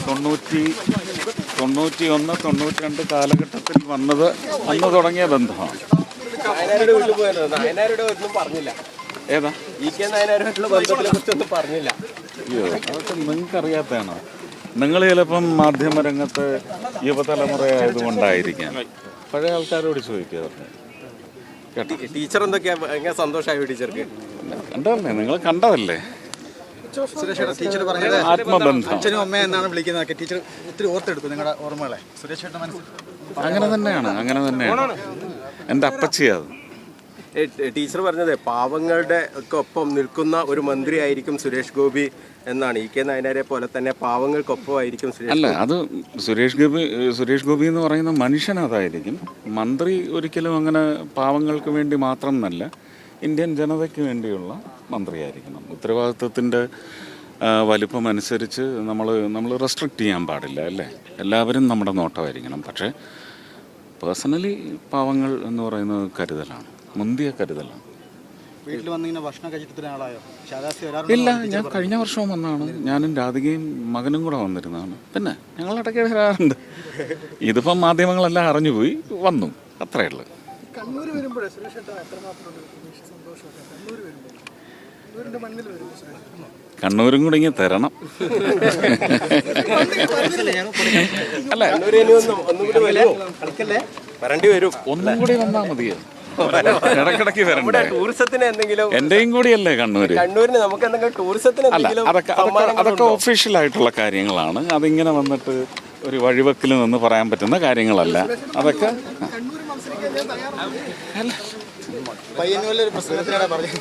തൊണ്ണൂറ്റിയൊന്ന് 92 കാലഘട്ടത്തിൽ വന്നത് അന്ന് തുടങ്ങിയ ബന്ധമാണ്. ഏതാ? അയ്യോ, അതൊക്കെ നിങ്ങൾക്കറിയാത്തതാണോ? നിങ്ങൾ ചിലപ്പം മാധ്യമരംഗത്ത് യുവതലമുറയായതുകൊണ്ടായിരിക്കാം. പഴയ ആൾക്കാരോട് ചോദിക്കുക. ടീച്ചർ എന്തൊക്കെയാ സന്തോഷമായി ടീച്ചർക്ക്? കണ്ടതല്ലേ, നിങ്ങൾ കണ്ടതല്ലേ? ടീച്ചർ പറഞ്ഞത് ആത്മബന്ധം അച്ഛനും അമ്മ എന്നാണ് വിളിക്കുന്നത്. ടീച്ചർ ഒത്തിരി ഓർത്തെടുത്തു നിങ്ങളുടെ ഓർമ്മകളെ. സുരേഷ് ചേട്ടൻ മനസ്സിൽ അങ്ങനെ തന്നെയാണ്. എൻ്റെ അപ്പച്ചിയത്. ടീച്ചർ പറഞ്ഞത് പാവങ്ങളുടെ ഒക്കെ ഒപ്പം നിൽക്കുന്ന ഒരു മന്ത്രി ആയിരിക്കും സുരേഷ് ഗോപി എന്നാണ്. ഇ കെ നായനാരെ പോലെ തന്നെ പാവങ്ങൾക്കൊപ്പമായിരിക്കും സുരേഷ്. അല്ല, അത് സുരേഷ് ഗോപി എന്ന് പറയുന്ന മനുഷ്യൻ അതായിരിക്കും. മന്ത്രി ഒരിക്കലും അങ്ങനെ പാവങ്ങൾക്ക് വേണ്ടി മാത്രം എന്നല്ല, ഇന്ത്യൻ ജനതയ്ക്ക് വേണ്ടിയുള്ള മന്ത്രിയായിരിക്കണം. ഉത്തരവാദിത്വത്തിൻ്റെ വലിപ്പം അനുസരിച്ച് നമ്മൾ റെസ്ട്രിക്റ്റ് ചെയ്യാൻ പാടില്ല, അല്ലേ? എല്ലാവരും നമ്മുടെ നോട്ടമായിരിക്കണം. പക്ഷേ പേഴ്സണലി പാവങ്ങൾ എന്ന് പറയുന്നത് കരുതലാണ്, മുന്തിയ കരുതലാണ്. വീട്ടിൽ വന്നിങ്ങനെ ഭക്ഷണം കഴിച്ചിട്ട് ആളായോ? ഇല്ല, ഞാൻ കഴിഞ്ഞ വർഷവും വന്നതാണ്. ഞാനും രാധികയും മകനും കൂടെ വന്നിരുന്നതാണ്. പിന്നെ ഞങ്ങൾ ഇടയ്ക്ക് വരാറുണ്ട്. ഇതിപ്പം മാധ്യമങ്ങളെല്ലാം അറിഞ്ഞുപോയി വന്നു, അത്രയേ ഉള്ളൂ. കണ്ണൂർ വരുമ്പോഴേ സുരേഷ് എത്രമാത്രം സന്തോഷമൊക്കെ കണ്ണൂർ വരുമ്പോൾ കണ്ണൂരിൻ്റെ മണ്ണിൽ വരും സുരേഷ്. കണ്ണൂരും കൂടി ഇങ്ങനെ തരണം. അല്ല, ഒന്നും കൂടി വന്നാൽ മതിയോ? ഇടക്കിടക്ക് വരണ്ടേ? ടൂറിസത്തിന് എന്തെങ്കിലും എന്റെയും കൂടിയല്ലേ കണ്ണൂരിന് നമുക്ക് എന്തെങ്കിലും ടൂറിസത്തിന് അതൊക്കെ ഒഫീഷ്യൽ ആയിട്ടുള്ള കാര്യങ്ങളാണ്. അതിങ്ങനെ വന്നിട്ട് ഒരു വഴിവെക്കിൽ നിന്ന് പറയാൻ പറ്റുന്ന കാര്യങ്ങളല്ല. അതൊക്കെ പയ്യന്നൂരിലെ ഒരു പ്രസംഗത്തിനാണ് പറഞ്ഞത്.